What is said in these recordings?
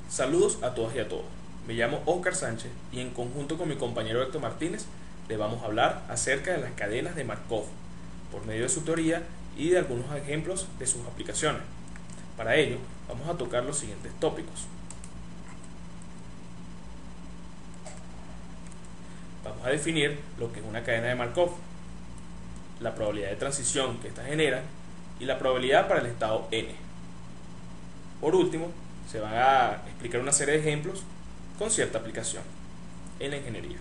Saludos a todas y a todos. Me llamo Oscar Sánchez y en conjunto con mi compañero Héctor Martínez le vamos a hablar acerca de las cadenas de Markov por medio de su teoría y de algunos ejemplos de sus aplicaciones. Para ello vamos a tocar los siguientes tópicos. Vamos a definir lo que es una cadena de Markov, la probabilidad de transición que ésta genera y la probabilidad para el estado n. Por último, se van a explicar una serie de ejemplos con cierta aplicación en la ingeniería.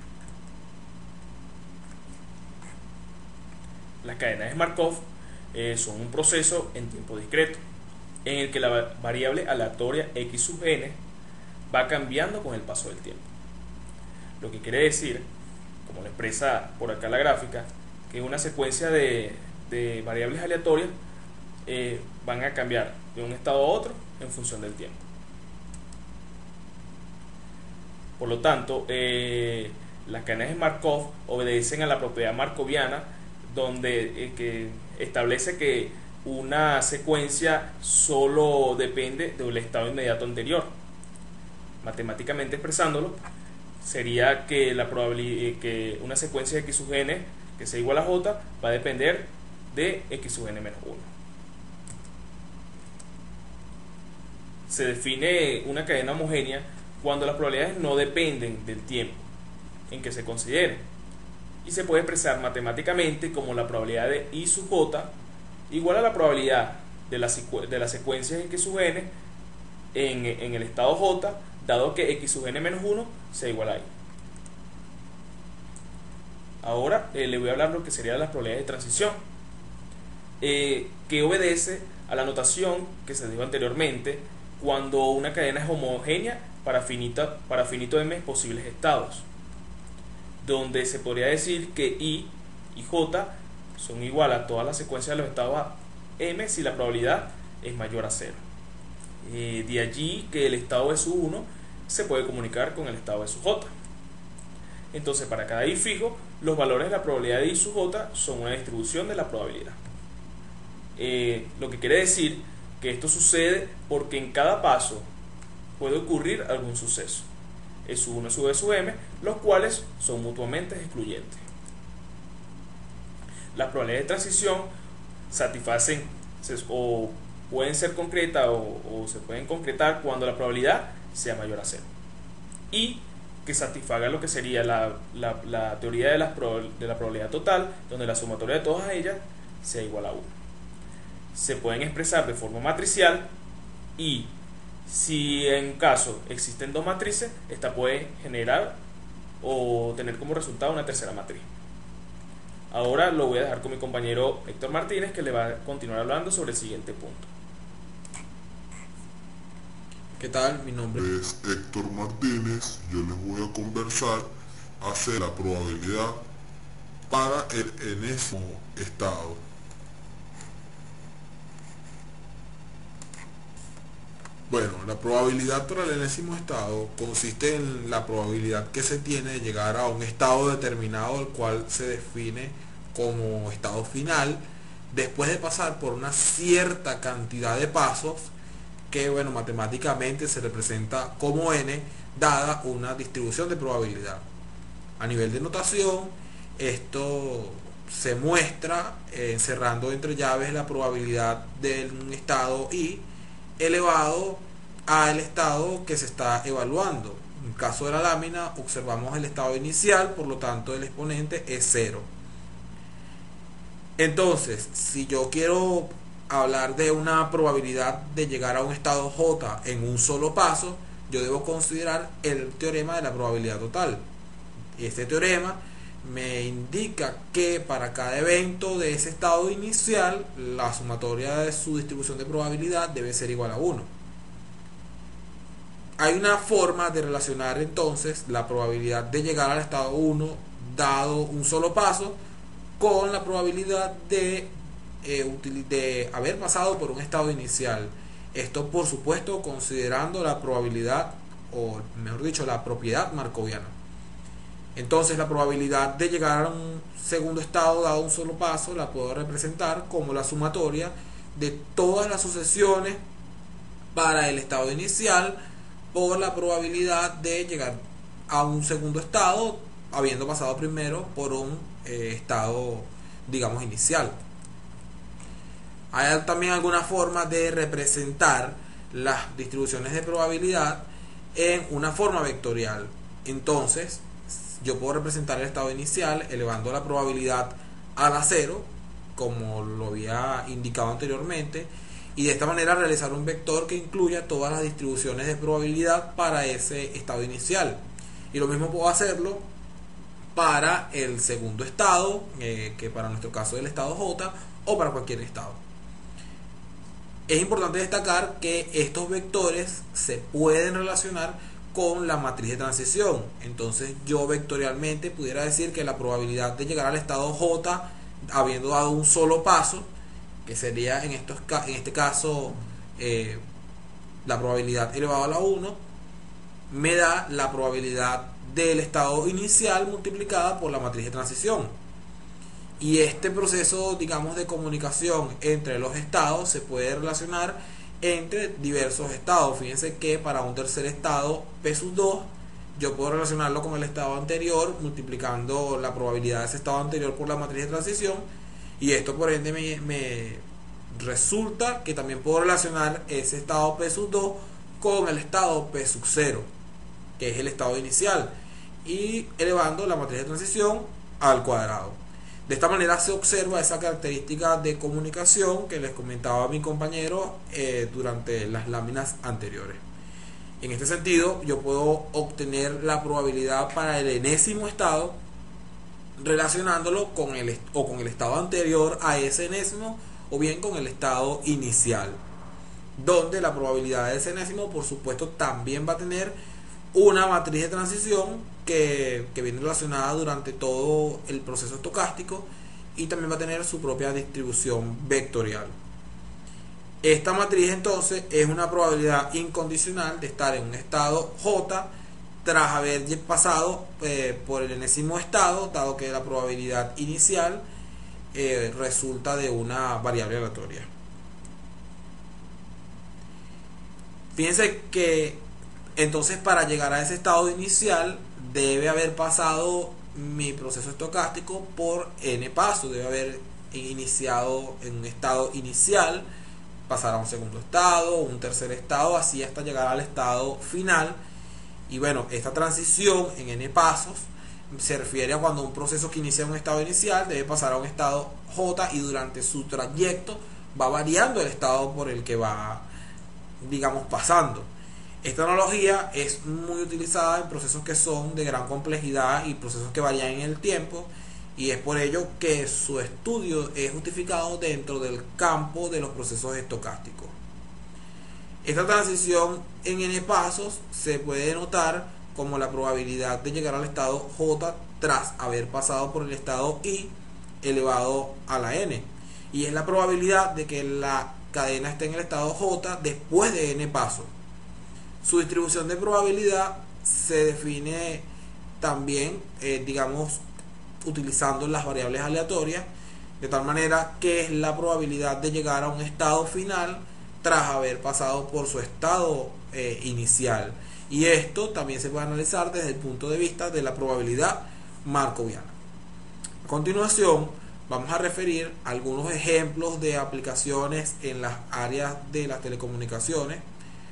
Las cadenas de Markov son un proceso en tiempo discreto en el que la variable aleatoria x sub n va cambiando con el paso del tiempo. Lo que quiere decir, como lo expresa por acá la gráfica, que una secuencia de variables aleatorias van a cambiar de un estado a otro en función del tiempo. Por lo tanto, las cadenas de Markov obedecen a la propiedad markoviana, donde que establece que una secuencia solo depende del estado inmediato anterior. Matemáticamente expresándolo, sería que la probabilidad que una secuencia de x sub n que sea igual a j va a depender de x sub n menos 1. Se define una cadena homogénea cuando las probabilidades no dependen del tiempo en que se considere, y se puede expresar matemáticamente como la probabilidad de i sub j igual a la probabilidad de la secuencia x sub n en el estado j, dado que x sub n menos 1 sea igual a i. Ahora le voy a hablar de lo que serían las probabilidades de transición, que obedece a la notación que se dijo anteriormente cuando una cadena es homogénea para finito m posibles estados, donde se podría decir que i y j son igual a toda la secuencia de los estados m si la probabilidad es mayor a 0. De allí que el estado de sub 1 se puede comunicar con el estado de sub j. Entonces, para cada i fijo, los valores de la probabilidad de i sub j son una distribución de la probabilidad. Lo que quiere decir que esto sucede porque en cada paso puede ocurrir algún suceso, e sub 1 sub e sub m, los cuales son mutuamente excluyentes. Las probabilidades de transición satisfacen o pueden ser concretas o se pueden concretar cuando la probabilidad sea mayor a 0 y que satisfaga lo que sería la teoría de la probabilidad total, donde la sumatoria de todas ellas sea igual a 1. Se pueden expresar de forma matricial y si en caso existen dos matrices, esta puede generar o tener como resultado una tercera matriz. Ahora lo voy a dejar con mi compañero Héctor Martínez, que le va a continuar hablando sobre el siguiente punto. ¿Qué tal? Mi nombre Es Héctor Martínez. Yo les voy a conversar acerca de la probabilidad para el enésimo estado. Bueno, la probabilidad para el enésimo estado consiste en la probabilidad que se tiene de llegar a un estado determinado, el cual se define como estado final, después de pasar por una cierta cantidad de pasos que, bueno, matemáticamente se representa como n, dada una distribución de probabilidad. A nivel de notación, esto se muestra encerrando entre llaves la probabilidad de un estado i elevado al estado que se está evaluando. En el caso de la lámina observamos el estado inicial, por lo tanto el exponente es 0. Entonces, si yo quiero hablar de una probabilidad de llegar a un estado j en un solo paso, yo debo considerar el teorema de la probabilidad total. Este teorema me indica que para cada evento de ese estado inicial, la sumatoria de su distribución de probabilidad debe ser igual a 1. Hay una forma de relacionar entonces la probabilidad de llegar al estado 1 dado un solo paso con la probabilidad de haber pasado por un estado inicial. Esto, por supuesto, considerando la probabilidad, o mejor dicho, la propiedad markoviana. Entonces, la probabilidad de llegar a un segundo estado dado un solo paso la puedo representar como la sumatoria de todas las sucesiones para el estado inicial por la probabilidad de llegar a un segundo estado habiendo pasado primero por un estado, digamos, inicial. Hay también alguna forma de representar las distribuciones de probabilidad en una forma vectorial. Entonces yo puedo representar el estado inicial elevando la probabilidad a la 0, como lo había indicado anteriormente, y de esta manera realizar un vector que incluya todas las distribuciones de probabilidad para ese estado inicial. Y lo mismo puedo hacerlo para el segundo estado, que para nuestro caso es el estado J, o para cualquier estado. Es importante destacar que estos vectores se pueden relacionar con la matriz de transición. Entonces yo vectorialmente pudiera decir que la probabilidad de llegar al estado J habiendo dado un solo paso, que sería en este caso la probabilidad elevado a la 1, me da la probabilidad del estado inicial multiplicada por la matriz de transición. Y este proceso, digamos, de comunicación entre los estados se puede relacionar entre diversos estados. Fíjense que para un tercer estado P2 yo puedo relacionarlo con el estado anterior multiplicando la probabilidad de ese estado anterior por la matriz de transición, y esto por ende me resulta que también puedo relacionar ese estado P2 con el estado P0, que es el estado inicial, y elevando la matriz de transición al cuadrado. De esta manera se observa esa característica de comunicación que les comentaba mi compañero durante las láminas anteriores. En este sentido, yo puedo obtener la probabilidad para el enésimo estado relacionándolo con el estado anterior a ese enésimo, o bien con el estado inicial, donde la probabilidad de ese enésimo, por supuesto, también va a tener una matriz de transición que viene relacionada durante todo el proceso estocástico, y también va a tener su propia distribución vectorial. Esta matriz entonces es una probabilidad incondicional de estar en un estado J tras haber pasado por el enésimo estado, dado que la probabilidad inicial resulta de una variable aleatoria. Fíjense que entonces para llegar a ese estado inicial debe haber pasado mi proceso estocástico por n pasos. Debe haber iniciado en un estado inicial, pasar a un segundo estado, un tercer estado, así hasta llegar al estado final. Y bueno, esta transición en n pasos se refiere a cuando un proceso que inicia en un estado inicial debe pasar a un estado J, y durante su trayecto va variando el estado por el que va, digamos, pasando. Esta analogía es muy utilizada en procesos que son de gran complejidad y procesos que varían en el tiempo, y es por ello que su estudio es justificado dentro del campo de los procesos estocásticos. Esta transición en n pasos se puede denotar como la probabilidad de llegar al estado J tras haber pasado por el estado I elevado a la n, y es la probabilidad de que la cadena esté en el estado J después de n pasos. Su distribución de probabilidad se define también, digamos, utilizando las variables aleatorias, de tal manera que es la probabilidad de llegar a un estado final tras haber pasado por su estado inicial. Y esto también se puede analizar desde el punto de vista de la probabilidad markoviana. A continuación vamos a referir algunos ejemplos de aplicaciones en las áreas de las telecomunicaciones,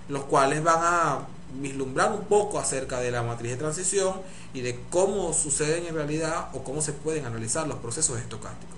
los cuales van a vislumbrar un poco acerca de la matriz de transición y de cómo suceden en realidad o cómo se pueden analizar los procesos estocásticos.